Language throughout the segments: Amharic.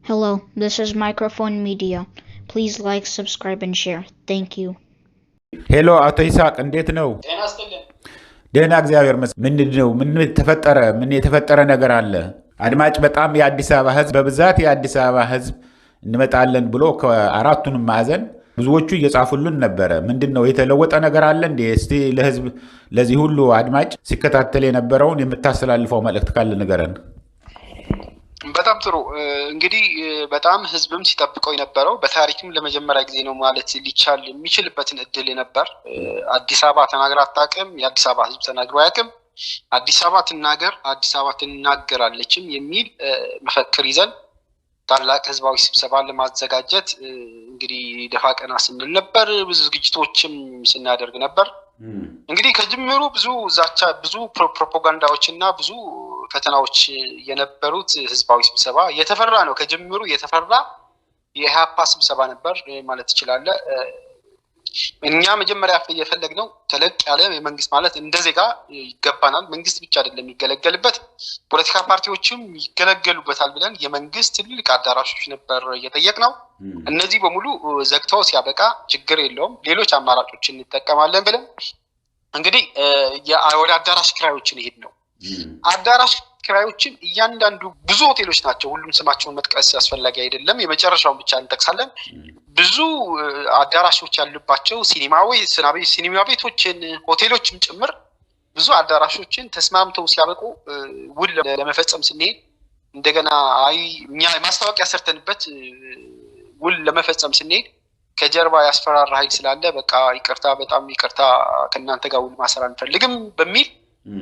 Hello, this is Microphone Media. Please like, subscribe, and share. Thank you. ሄሎ አቶ ይስሐቅ እንዴት ነው? ደህና እግዚአብሔር ይመስገን። ምንድነው? ምን ተፈጠረ? ምን የተፈጠረ ነገር አለ? አድማጭ በጣም የአዲስ አበባ ህዝብ በብዛት የአዲስ አበባ ህዝብ እንመጣለን ብሎ ከአራቱንም ማዕዘን ብዙዎቹ እየጻፉልን ነበረ። ምንድነው የተለወጠ ነገር አለ እንዴ? እስቲ ለህዝብ ለዚህ ሁሉ አድማጭ ሲከታተል የነበረውን የምታስተላልፈው መልእክት ካለ ንገረን። በጣም ጥሩ። እንግዲህ በጣም ህዝብም ሲጠብቀው የነበረው በታሪክም ለመጀመሪያ ጊዜ ነው ማለት ሊቻል የሚችልበትን እድል ነበር። አዲስ አበባ ተናግራ አታውቅም፣ የአዲስ አበባ ህዝብ ተናግሮ አያውቅም። አዲስ አበባ ትናገር፣ አዲስ አበባ ትናገራለችም የሚል መፈክር ይዘን ታላቅ ህዝባዊ ስብሰባ ለማዘጋጀት እንግዲህ ደፋ ቀና ስንል ነበር። ብዙ ዝግጅቶችም ስናደርግ ነበር። እንግዲህ ከጅምሩ ብዙ ዛቻ፣ ብዙ ፕሮፓጋንዳዎች እና ብዙ ፈተናዎች የነበሩት ህዝባዊ ስብሰባ የተፈራ ነው። ከጅምሩ የተፈራ የኢህአፓ ስብሰባ ነበር ማለት ይችላል። እኛ መጀመሪያ የፈለግነው ተለቅ ያለ የመንግስት ማለት እንደ ዜጋ ይገባናል፣ መንግስት ብቻ አይደለም የሚገለገልበት፣ ፖለቲካ ፓርቲዎችም ይገለገሉበታል ብለን የመንግስት ትልቅ አዳራሾች ነበር እየጠየቅነው። እነዚህ በሙሉ ዘግተው ሲያበቃ ችግር የለውም ሌሎች አማራጮችን እንጠቀማለን ብለን እንግዲህ ወደ አዳራሽ ኪራዮችን ይሄድ ነው። አዳራሽ ኪራዮችን እያንዳንዱ ብዙ ሆቴሎች ናቸው። ሁሉም ስማቸውን መጥቀስ አስፈላጊ አይደለም፣ የመጨረሻውን ብቻ እንጠቅሳለን። ብዙ አዳራሾች ያሉባቸው ሲኒማ ቤቶችን፣ ሆቴሎችም ጭምር ብዙ አዳራሾችን ተስማምተው ሲያበቁ ውል ለመፈጸም ስንሄድ እንደገና እኛ ማስታወቂያ ሰርተንበት ውል ለመፈጸም ስንሄድ ከጀርባ ያስፈራራ ኃይል ስላለ በቃ ይቅርታ፣ በጣም ይቅርታ ከእናንተ ጋር ውል ማሰር አንፈልግም በሚል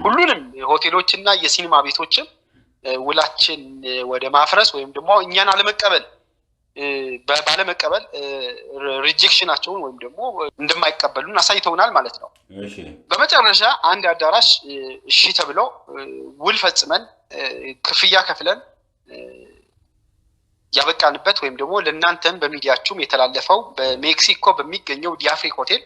ሁሉንም ሆቴሎች እና የሲኒማ ቤቶችን ውላችን ወደ ማፍረስ ወይም ደግሞ እኛን አለመቀበል ባለመቀበል ሪጀክሽናቸውን ወይም ደግሞ እንደማይቀበሉን አሳይተውናል ማለት ነው። በመጨረሻ አንድ አዳራሽ እሺ ተብሎ ውል ፈጽመን ክፍያ ከፍለን ያበቃንበት ወይም ደግሞ ለእናንተም በሚዲያችሁም የተላለፈው በሜክሲኮ በሚገኘው ዲአፍሪክ ሆቴል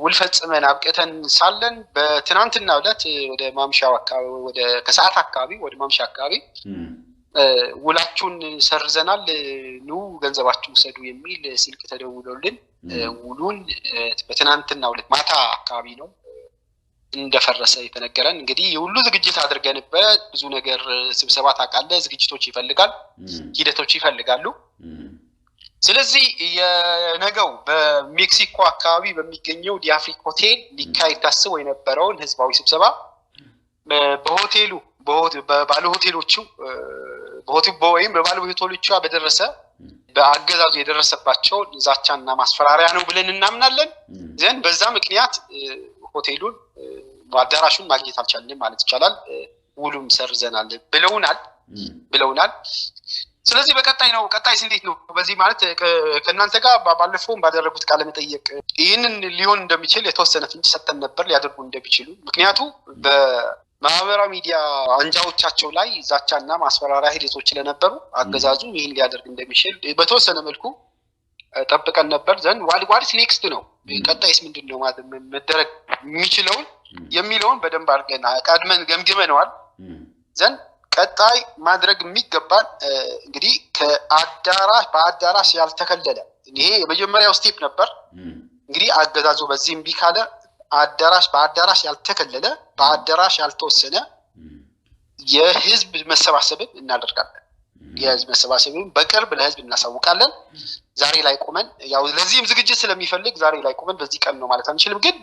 ውል ፈጽመን አብቅተን ሳለን በትናንትና ዕለት ወደ ማምሻው አካባቢ ወደ ከሰዓት አካባቢ ወደ ማምሻ አካባቢ ውላችሁን ሰርዘናል፣ ኑ ገንዘባችሁን ውሰዱ የሚል ስልክ ተደውሎልን ውሉን በትናንትና ዕለት ማታ አካባቢ ነው እንደፈረሰ የተነገረን። እንግዲህ የሁሉ ዝግጅት አድርገንበት ብዙ ነገር ስብሰባ ታውቃለህ፣ ዝግጅቶች ይፈልጋል፣ ሂደቶች ይፈልጋሉ። ስለዚህ የነገው በሜክሲኮ አካባቢ በሚገኘው ዲአፍሪክ ሆቴል ሊካሄድ ታስቦ የነበረውን ህዝባዊ ስብሰባ በሆቴሉ በባለ ሆቴሎቹ ወይም በባለ ሆቴሎቹ በደረሰ በአገዛዙ የደረሰባቸው ዛቻና ማስፈራሪያ ነው ብለን እናምናለን። ዘንድ በዛ ምክንያት ሆቴሉን አዳራሹን ማግኘት አልቻልንም ማለት ይቻላል። ውሉም ሰርዘናል ብለውናል። ስለዚህ ቀጣይስ እንዴት ነው? በዚህ ማለት ከእናንተ ጋር ባለፈውም ባደረጉት ቃለ መጠይቅ ይህንን ሊሆን እንደሚችል የተወሰነ ፍንጭ ሰጠን ነበር ሊያደርጉ እንደሚችሉ። ምክንያቱ በማህበራዊ ሚዲያ አንጃዎቻቸው ላይ ዛቻና ማስፈራሪያ ሂደቶች ስለነበሩ አገዛዙ ይህን ሊያደርግ እንደሚችል በተወሰነ መልኩ ጠብቀን ነበር። ዘንድ ዋትስ ኔክስት ነው፣ ቀጣይስ ምንድን ነው መደረግ የሚችለውን የሚለውን በደንብ አድርገን ቀድመን ገምግመነዋል። ዘንድ ቀጣይ ማድረግ የሚገባን እንግዲህ በአዳራሽ ያልተከለለ ይሄ የመጀመሪያው ስቴፕ ነበር። እንግዲህ አገዛዙ በዚህ እምቢ ካለ በአዳራሽ ያልተከለለ በአዳራሽ ያልተወሰነ የህዝብ መሰባሰብን እናደርጋለን። የህዝብ መሰባሰብን በቅርብ ለህዝብ እናሳውቃለን። ዛሬ ላይ ቆመን ያው ለዚህም ዝግጅት ስለሚፈልግ ዛሬ ላይ ቆመን በዚህ ቀን ነው ማለት አንችልም፣ ግን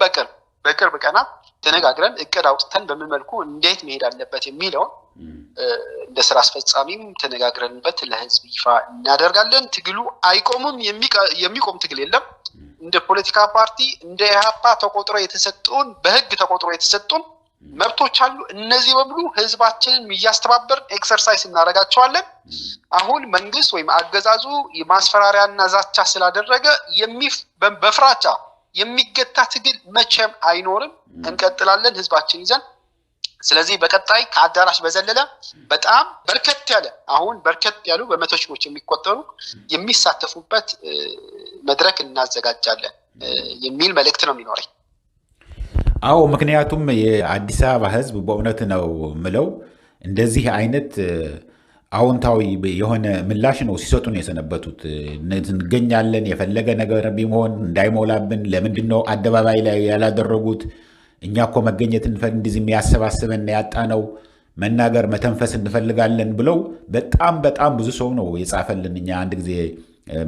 በቅርብ ቀና ተነጋግረን እቅድ አውጥተን በምን መልኩ እንዴት መሄድ አለበት የሚለውን እንደ ስራ አስፈጻሚም ተነጋግረንበት ለህዝብ ይፋ እናደርጋለን። ትግሉ አይቆምም፣ የሚቆም ትግል የለም። እንደ ፖለቲካ ፓርቲ እንደ ኢህአፓ በህግ ተቆጥሮ የተሰጡን መብቶች አሉ። እነዚህ በሙሉ ህዝባችንን እያስተባበርን ኤክሰርሳይዝ እናደርጋቸዋለን። አሁን መንግስት ወይም አገዛዙ ማስፈራሪያና ዛቻ ስላደረገ በፍራቻ የሚገታ ትግል መቼም አይኖርም። እንቀጥላለን ህዝባችን ይዘን። ስለዚህ በቀጣይ ከአዳራሽ በዘለለ በጣም በርከት ያሉ በመቶ ሺዎች የሚቆጠሩ የሚሳተፉበት መድረክ እናዘጋጃለን የሚል መልእክት ነው የሚኖረኝ። አዎ፣ ምክንያቱም የአዲስ አበባ ህዝብ በእውነት ነው ምለው እንደዚህ አይነት አዎንታዊ የሆነ ምላሽ ነው ሲሰጡን የሰነበቱት። እንገኛለን የፈለገ ነገር ቢሆን እንዳይሞላብን ለምንድን ነው አደባባይ ላይ ያላደረጉት? እኛ እኮ መገኘት እንፈልግ የሚያሰባስበን ያጣ ነው መናገር መተንፈስ እንፈልጋለን ብለው በጣም ብዙ ሰው ነው የጻፈልን። እኛ አንድ ጊዜ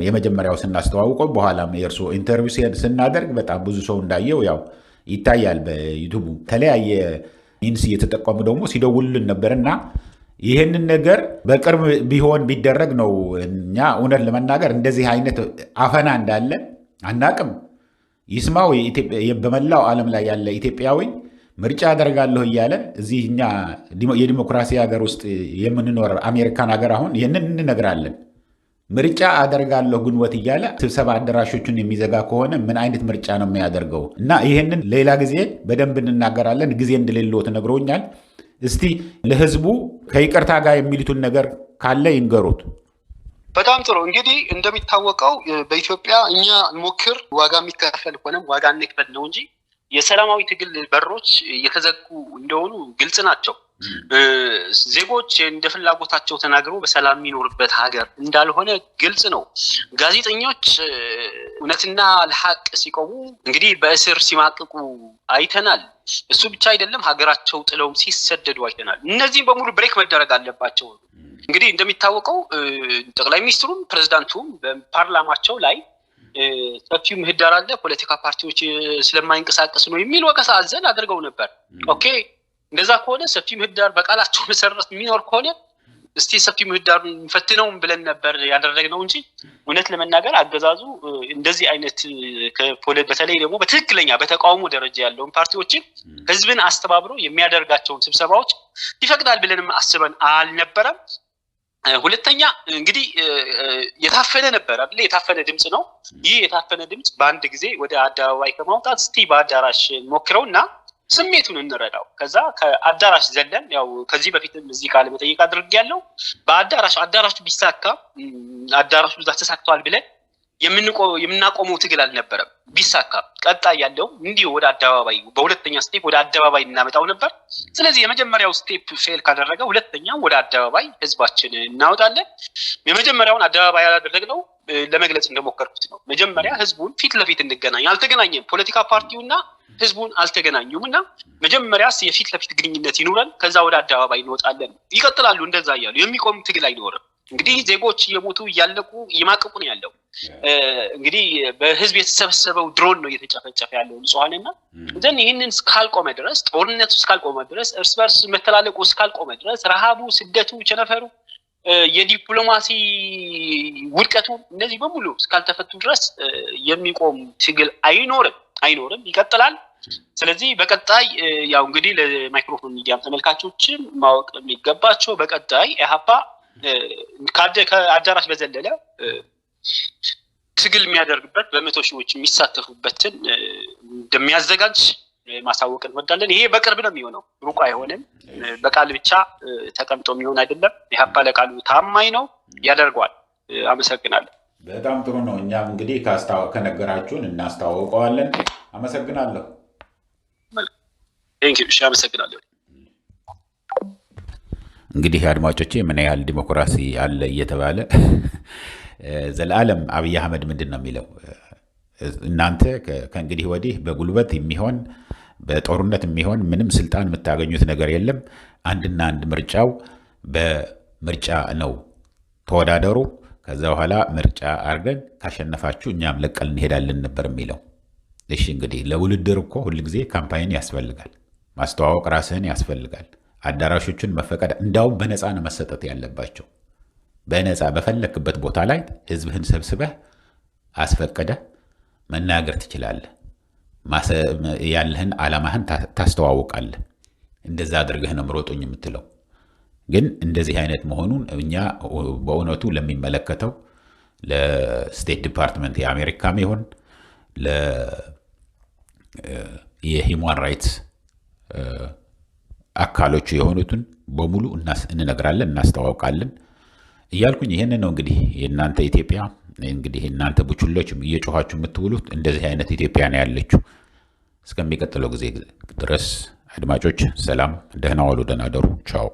የመጀመሪያው ስናስተዋውቀው በኋላም የእርሶ ኢንተርቪው ስናደርግ በጣም ብዙ ሰው እንዳየው ያው ይታያል በዩቲዩብ ተለያየ ሚንስ እየተጠቀሙ ደግሞ ሲደውሉልን ነበርና ይህንን ነገር በቅርብ ቢሆን ቢደረግ ነው። እኛ እውነት ለመናገር እንደዚህ አይነት አፈና እንዳለ አናቅም። ይስማው በመላው ዓለም ላይ ያለ ኢትዮጵያዊ ምርጫ አደርጋለሁ እያለ እዚህ እኛ የዲሞክራሲ ሀገር ውስጥ የምንኖር አሜሪካን ሀገር አሁን ይህንን እንነግራለን። ምርጫ አደርጋለሁ ግንቦት እያለ ስብሰባ አዳራሾቹን የሚዘጋ ከሆነ ምን አይነት ምርጫ ነው የሚያደርገው? እና ይህንን ሌላ ጊዜ በደንብ እንናገራለን። ጊዜ እንደሌለው ተነግሮኛል። እስቲ ለህዝቡ ከይቅርታ ጋር የሚሉትን ነገር ካለ ይንገሩት። በጣም ጥሩ። እንግዲህ እንደሚታወቀው በኢትዮጵያ እኛ ሞክር ዋጋ የሚከፈል ሆነም ዋጋ እንክፈል ነው እንጂ የሰላማዊ ትግል በሮች እየተዘጉ እንደሆኑ ግልጽ ናቸው። ዜጎች እንደ ፍላጎታቸው ተናግረው በሰላም የሚኖርበት ሀገር እንዳልሆነ ግልጽ ነው። ጋዜጠኞች እውነትና ለሐቅ ሲቆሙ እንግዲህ በእስር ሲማቅቁ አይተናል። እሱ ብቻ አይደለም፣ ሀገራቸው ጥለውም ሲሰደዱ አይተናል። እነዚህም በሙሉ ብሬክ መደረግ አለባቸው። እንግዲህ እንደሚታወቀው ጠቅላይ ሚኒስትሩም ፕሬዝዳንቱም በፓርላማቸው ላይ ሰፊው ምህዳር አለ፣ ፖለቲካ ፓርቲዎች ስለማይንቀሳቀስ ነው የሚል ወቀሳ አዘል አድርገው ነበር። ኦኬ፣ እንደዛ ከሆነ ሰፊ ምህዳር በቃላቸው መሰረት የሚኖር ከሆነ እስቲ ሰፊ ምህዳር ፈትነው ብለን ነበር ያደረግነው እንጂ እውነት ለመናገር አገዛዙ እንደዚህ አይነት በተለይ ደግሞ በትክክለኛ በተቃውሞ ደረጃ ያለውን ፓርቲዎችን ህዝብን አስተባብሮ የሚያደርጋቸውን ስብሰባዎች ይፈቅዳል ብለንም አስበን አልነበረም። ሁለተኛ እንግዲህ የታፈነ ነበር አይደል? የታፈነ ድምጽ ነው። ይህ የታፈነ ድምጽ በአንድ ጊዜ ወደ አደባባይ ከማውጣት እስቲ በአዳራሽ ሞክረውና ስሜቱን እንረዳው። ከዛ ከአዳራሽ ዘለን ያው ከዚህ በፊትም እዚህ ቃል መጠይቅ አድርጌያለሁ። አዳራሹ ቢሳካ አዳራሹ ተሳክቷል ብለን የምናቆመው ትግል አልነበረም። ቢሳካ ቀጣይ ያለው እንዲሁ ወደ አደባባይ በሁለተኛ ስቴፕ ወደ አደባባይ እናመጣው ነበር። ስለዚህ የመጀመሪያው ስቴፕ ፌል ካደረገ ሁለተኛው ወደ አደባባይ ህዝባችን እናወጣለን። የመጀመሪያውን አደባባይ ያላደረግነው ለመግለጽ እንደሞከርኩት ነው። መጀመሪያ ህዝቡን ፊት ለፊት እንገናኝ። አልተገናኘም። ፖለቲካ ፓርቲውና ህዝቡን አልተገናኙምና መጀመሪያ የፊት ለፊት ግንኙነት ይኑረን፣ ከዛ ወደ አደባባይ እንወጣለን። ይቀጥላሉ እንደዛ እያሉ የሚቆም ትግል አይኖርም። እንግዲህ ዜጎች እየሞቱ እያለቁ እየማቀቁ ነው ያለው። እንግዲህ በህዝብ የተሰበሰበው ድሮን ነው እየተጨፈጨፈ ያለው ንጹሃንና ዘን ይህንን እስካልቆመ ድረስ ጦርነቱ እስካልቆመ ድረስ እርስ በርስ መተላለቁ እስካልቆመ ድረስ ረሃቡ፣ ስደቱ፣ ቸነፈሩ፣ የዲፕሎማሲ ውድቀቱ እነዚህ በሙሉ እስካልተፈቱ ድረስ የሚቆም ትግል አይኖርም፣ ይቀጥላል። ስለዚህ በቀጣይ ያው እንግዲህ ለማይክሮፎን ሚዲያም ተመልካቾችም ማወቅ የሚገባቸው በቀጣይ ኢህአፓ ከአዳራሽ በዘለለ ትግል የሚያደርግበት በመቶ ሺዎች የሚሳተፉበትን እንደሚያዘጋጅ ማሳወቅ እንወዳለን። ይሄ በቅርብ ነው የሚሆነው፣ ሩቅ አይሆንም። በቃል ብቻ ተቀምጦ የሚሆን አይደለም። ኢህአፓ ለቃሉ ታማኝ ነው፣ ያደርገዋል። አመሰግናለሁ። በጣም ጥሩ ነው። እኛም እንግዲህ ከነገራችሁን እናስተዋውቀዋለን። አመሰግናለሁ። እሺ፣ አመሰግናለሁ። እንግዲህ አድማጮቼ ምን ያህል ዲሞክራሲ አለ እየተባለ ዘላለም አብይ አህመድ ምንድን ነው የሚለው? እናንተ ከእንግዲህ ወዲህ በጉልበት የሚሆን በጦርነት የሚሆን ምንም ስልጣን የምታገኙት ነገር የለም። አንድና አንድ ምርጫው በምርጫ ነው። ተወዳደሩ፣ ከዛ በኋላ ምርጫ አድርገን ካሸነፋችሁ እኛም ለቀል እንሄዳለን ነበር የሚለው። እሺ እንግዲህ ለውድድር እኮ ሁልጊዜ ካምፓይን ያስፈልጋል፣ ማስተዋወቅ ራስህን ያስፈልጋል። አዳራሾቹን መፈቀድ እንዳውም በነፃ ነው መሰጠት ያለባቸው። በነፃ በፈለክበት ቦታ ላይ ህዝብህን ሰብስበህ አስፈቀደህ መናገር ትችላለህ። ያለህን ዓላማህን ታስተዋውቃለህ። እንደዛ አድርገህ ነው ምሮጡኝ የምትለው። ግን እንደዚህ አይነት መሆኑን እኛ በእውነቱ ለሚመለከተው ለስቴት ዲፓርትመንት የአሜሪካም ይሁን የሂውማን ራይትስ አካሎቹ የሆኑትን በሙሉ እንነግራለን፣ እናስተዋውቃለን እያልኩኝ ይህንን ነው እንግዲህ የእናንተ ኢትዮጵያ እንግዲህ እናንተ ቡችሎች እየጮኋችሁ የምትውሉት እንደዚህ አይነት ኢትዮጵያ ነው ያለችው። እስከሚቀጥለው ጊዜ ድረስ አድማጮች ሰላም፣ ደህና ዋሉ፣ ደህና ደሩ። ቻው።